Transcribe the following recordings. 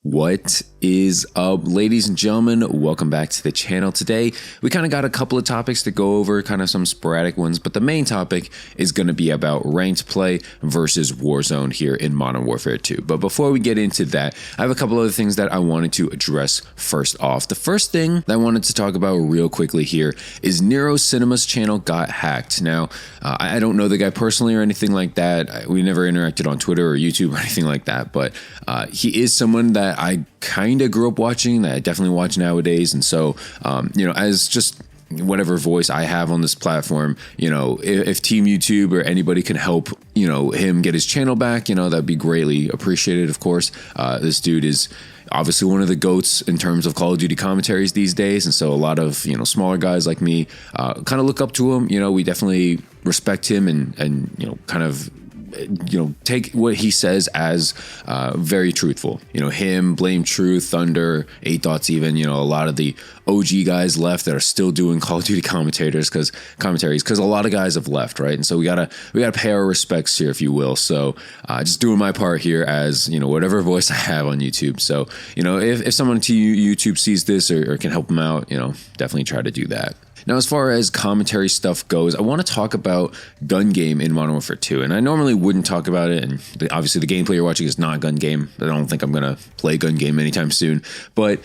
What is up, ladies and gentlemen? Welcome back to the channel. Today, we kind of got a couple of topics to go over, kind of some sporadic ones, but the main topic is going to be about ranked play versus Warzone here in Modern Warfare 2. But before we get into that, I have a couple other things that I wanted to address first off. The first thing that I wanted to talk about real quickly here is Neroscinema's channel got hacked. Now, I don't know the guy personally or anything like that. We never interacted on Twitter or YouTube or anything like that, but he is someone that I kind of grew up watching, that I definitely watch nowadays. And so, as just whatever voice I have on this platform, if Team YouTube or anybody can help, him get his channel back, that'd be greatly appreciated, of course. This dude is obviously one of the GOATs in terms of Call of Duty commentaries these days. And so a lot of, smaller guys like me kind of look up to him. We definitely respect him and kind of take what he says as very truthful. Him, Blame Truth, Thunder, 8 Dots, even, a lot of the OG guys left that are still doing Call of Duty commentaries because a lot of guys have left, right? And so we gotta pay our respects here, if you will. So just doing my part here as whatever voice I have on YouTube. So if someone to YouTube sees this or can help them out, definitely try to do that. Now, as far as commentary stuff goes, I want to talk about gun game in Modern Warfare 2. And I normally wouldn't talk about it. And obviously, the gameplay you're watching is not gun game. I don't think I'm going to play gun game anytime soon. But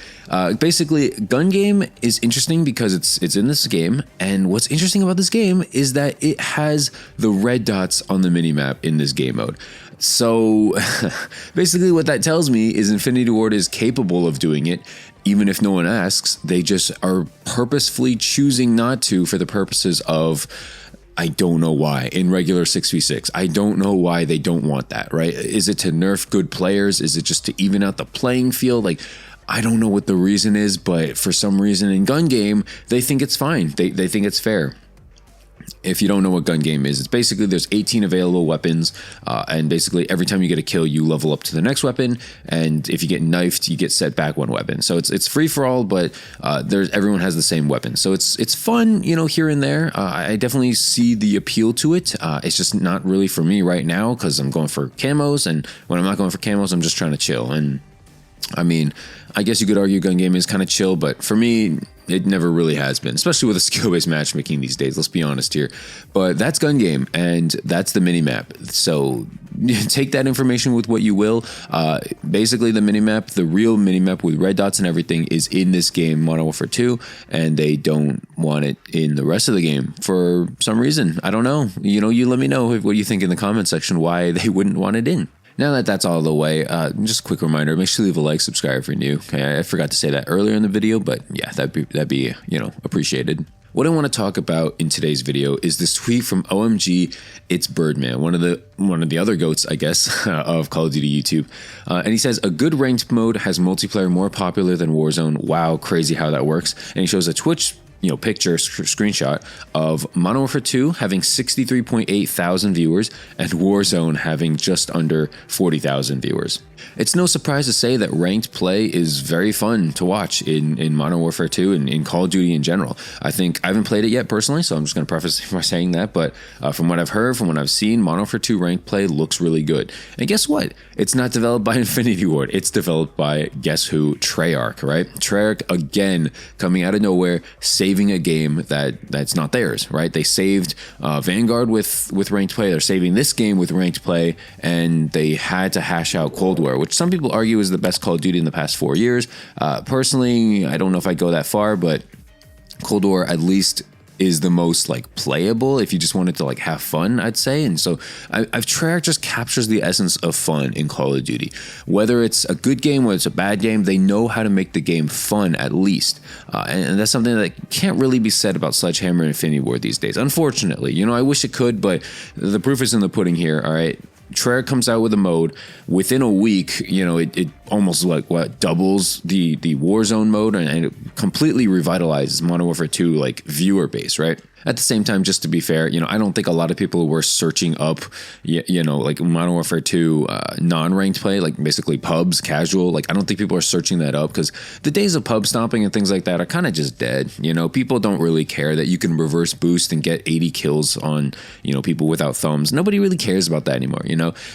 basically, gun game is interesting because it's in this game. And what's interesting about this game is that it has the red dots on the minimap in this game mode. So basically what that tells me is Infinity Ward is capable of doing it. Even if no one asks, they just are purposefully choosing not to for the purposes of, I don't know why, in regular 6v6. I don't know why they don't want that, right? Is it to nerf good players? Is it just to even out the playing field? I don't know what the reason is, but for some reason in gun game, they think it's fine. They think it's fair. If you don't know what gun game is, it's basically there's 18 available weapons, and basically every time you get a kill, you level up to the next weapon, and if you get knifed, you get set back 1 weapon. So it's free for all, but everyone has the same weapon. So it's fun, here and there. I definitely see the appeal to it. It's just not really for me right now because I'm going for camos, and when I'm not going for camos, I'm just trying to chill. And I mean, I guess you could argue gun game is kind of chill, but for me, it never really has been, especially with the skill-based matchmaking these days. Let's be honest here. But that's gun game, and that's the minimap. So take that information with what you will. Basically, the minimap, the real minimap with red dots and everything, is in this game, Modern Warfare 2, and they don't want it in the rest of the game for some reason. I don't know. You let me know what you think in the comment section why they wouldn't want it in. Now that that's all of the way, just a quick reminder, make sure to leave a like, subscribe if you're new. Okay, I forgot to say that earlier in the video, but yeah, that'd be appreciated. What I want to talk about in today's video is this tweet from OMG, it's Birdman, one of the other GOATs, I guess, of Call of Duty YouTube. And he says, a good ranked mode has multiplayer more popular than Warzone. Wow, crazy how that works. And he shows a Twitch picture screenshot of Modern Warfare 2 having 63.8 thousand viewers and Warzone having just under 40,000 viewers. It's no surprise to say that ranked play is very fun to watch in Modern Warfare 2 and in Call of Duty in general. I haven't played it yet personally, so I'm just going to preface by saying that, but from what I've heard, from what I've seen, Modern Warfare 2 ranked play looks really good. And guess what? It's not developed by Infinity Ward. It's developed by, guess who? Treyarch, right? Treyarch, again, coming out of nowhere, saving a game that's not theirs, right? They saved Vanguard with ranked play. They're saving this game with ranked play, and they had to hash out Cold War, which some people argue is the best Call of Duty in the past 4 years. Personally, I don't know if I'd go that far, but Cold War at least is the most playable if you just wanted to have fun, I'd say. And so Treyarch just captures the essence of fun in Call of Duty. Whether it's a good game, whether it's a bad game, they know how to make the game fun at least. And that's something that can't really be said about Sledgehammer and Infinity Ward these days. Unfortunately, I wish it could, but the proof is in the pudding here, all right? Treyarch comes out with a mode within a week. It almost doubles the Warzone mode, and it completely revitalizes Modern Warfare 2 viewer base, right? At the same time, just to be fair, I don't think a lot of people were searching up, Modern Warfare 2 non-ranked play, basically pubs, casual. I don't think people are searching that up because the days of pub stomping and things like that are kind of just dead. People don't really care that you can reverse boost and get 80 kills on, people without thumbs. Nobody really cares about that anymore,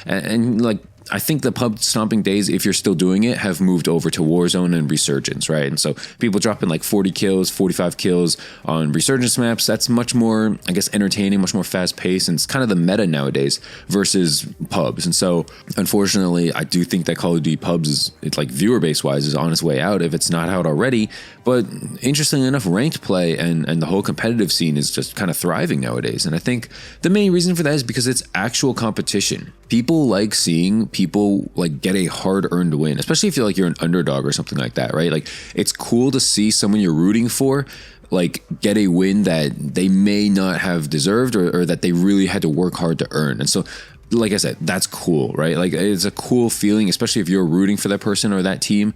and I think the pub stomping days, if you're still doing it, have moved over to Warzone and Resurgence, right? And so people dropping like 40 kills, 45 kills on Resurgence maps, that's much more, I guess, entertaining, much more fast paced, and it's kind of the meta nowadays versus pubs. And so unfortunately, I do think that Call of Duty pubs is, it's like viewer base wise, is on its way out if it's not out already. But interestingly enough, ranked play and the whole competitive scene is just kind of thriving nowadays. And I think the main reason for that is because it's actual competition. People like seeing people like get a hard-earned win, especially if you're an underdog or something like that, right? Like, it's cool to see someone you're rooting for like get a win that they may not have deserved or that they really had to work hard to earn. And so, like I said, that's cool, right? Like, it's a cool feeling, especially if you're rooting for that person or that team.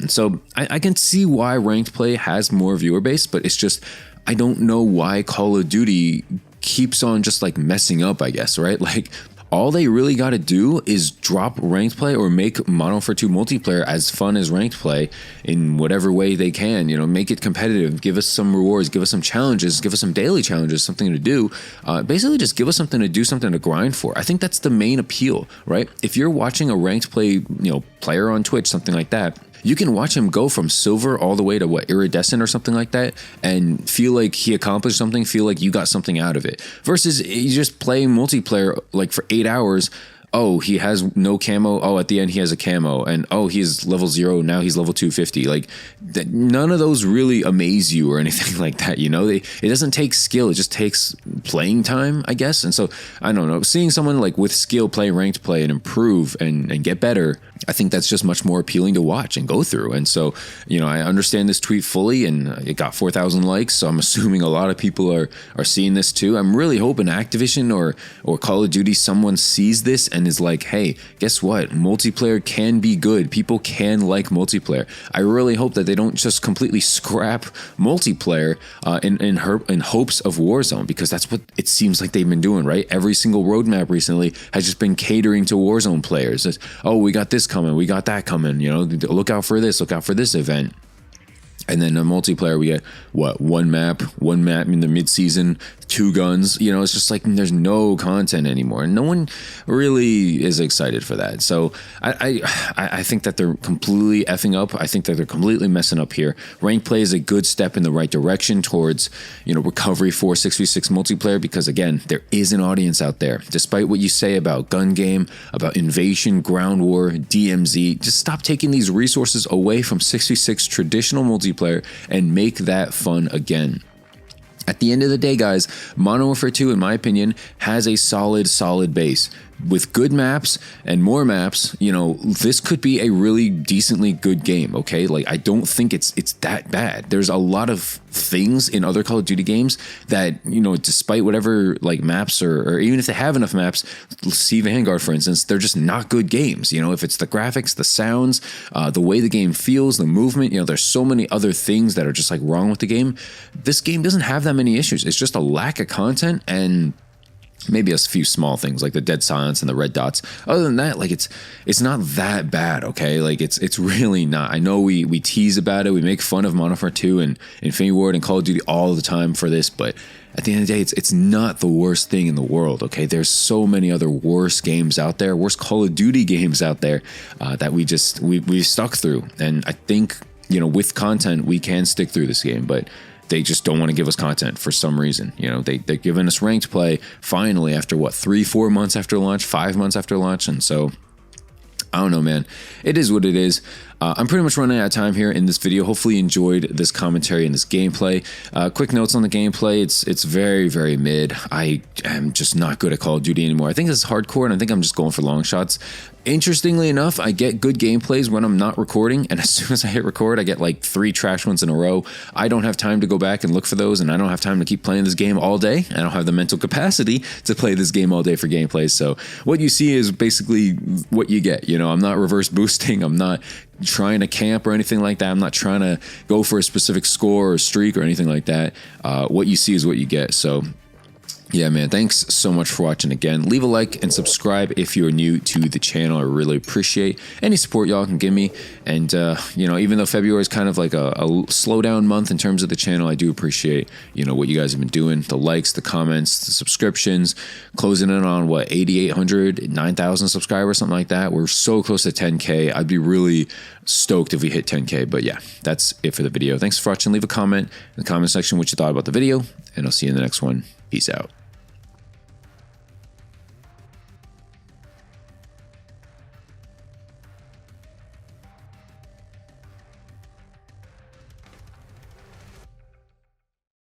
So I can see why ranked play has more viewer base, but it's just, I don't know why Call of Duty keeps on just like messing up, I guess, right? Like, all they really got to do is drop ranked play or make Modern Warfare 2 multiplayer as fun as ranked play in whatever way they can, make it competitive, give us some rewards, give us some challenges, give us some daily challenges, something to do. Basically just give us something to do, something to grind for. I think that's the main appeal, right? If you're watching a ranked play, player on Twitch, something like that, you can watch him go from silver all the way to iridescent or something like that and feel like he accomplished something, feel like you got something out of it. Versus you just play multiplayer like for 8 hours. Oh, he has no camo. Oh, at the end he has a camo. And oh, he's level 0. Now he's level 250. Like, none of those really amaze you or anything like that. It doesn't take skill. It just takes playing time, I guess. And so, I don't know, seeing someone like with skill play ranked play and improve and get better, I think that's just much more appealing to watch and go through. And so, I understand this tweet fully, and it got 4,000 likes. So I'm assuming a lot of people are seeing this too. I'm really hoping Activision or Call of Duty, someone sees this and is like, hey, guess what? Multiplayer can be good. People can like multiplayer. I really hope that they don't just completely scrap multiplayer in hopes of Warzone, because that's what it seems like they've been doing, right? Every single roadmap recently has just been catering to Warzone players. It's, oh, we got this coming, we got that coming, look out for this event. And then in multiplayer, we get one map in the mid-season, 2 guns. It's just like there's no content anymore, and no one really is excited for that. So I think that they're completely effing up. I think that they're completely messing up here. Ranked play is a good step in the right direction towards recovery for 6v6 multiplayer, because again, there is an audience out there. Despite what you say about gun game, about invasion, ground war, DMZ, just stop taking these resources away from 6v6 traditional multiplayer and make that fun again. At the end of the day, guys, Modern Warfare 2, in my opinion, has a solid base. With good maps and more maps, this could be a really decently good game, okay? Like, I don't think it's that bad. There's a lot of things in other Call of Duty games that, despite whatever, like, maps or even if they have enough maps, see Vanguard, for instance, they're just not good games. If it's the graphics, the sounds, the way the game feels, the movement, there's so many other things that are just, like, wrong with the game. This game doesn't have that many issues. It's just a lack of content and maybe a few small things like the dead silence and the red dots. Other than that, like, it's not that bad, okay? Like, it's really not. I know we tease about it, we make fun of Modern Warfare 2 and Infinity Ward and Call of Duty all the time for this, but at the end of the day, it's not the worst thing in the world, okay? There's so many other worse games out there, worse Call of Duty games out there that we've stuck through. And I think, with content, we can stick through this game, but they just don't want to give us content for some reason. They're giving us ranked play finally after 3-4 months after launch, 5 months after launch. And so, I don't know, man. It is what it is. I'm pretty much running out of time here in this video. Hopefully you enjoyed this commentary and this gameplay. Quick notes on the gameplay. It's very, very mid. I am just not good at Call of Duty anymore. I think this is hardcore, and I think I'm just going for long shots. Interestingly enough, I get good gameplays when I'm not recording, and as soon as I hit record, I get like 3 trash ones in a row. I don't have time to go back and look for those, and I don't have time to keep playing this game all day. I don't have the mental capacity to play this game all day for gameplays. So what you see is basically what you get. I'm not reverse boosting. I'm not trying to camp or anything like that. I'm not trying to go for a specific score or streak or anything like that. What you see is what you get. So, Yeah, man, thanks so much for watching again. Leave a like and subscribe if you're new to the channel. I really appreciate any support y'all can give me. And, you know, even though February is kind of like a slowdown month in terms of the channel, I do appreciate, you know, what you guys have been doing. The likes, the comments, the subscriptions, closing in on, what, 8,800, 9,000 subscribers, something like that. We're so close to 10K. I'd be really stoked if we hit 10K. But yeah, that's it for the video. Thanks for watching. Leave a comment in the comment section what you thought about the video, and I'll see you in the next one. Peace out.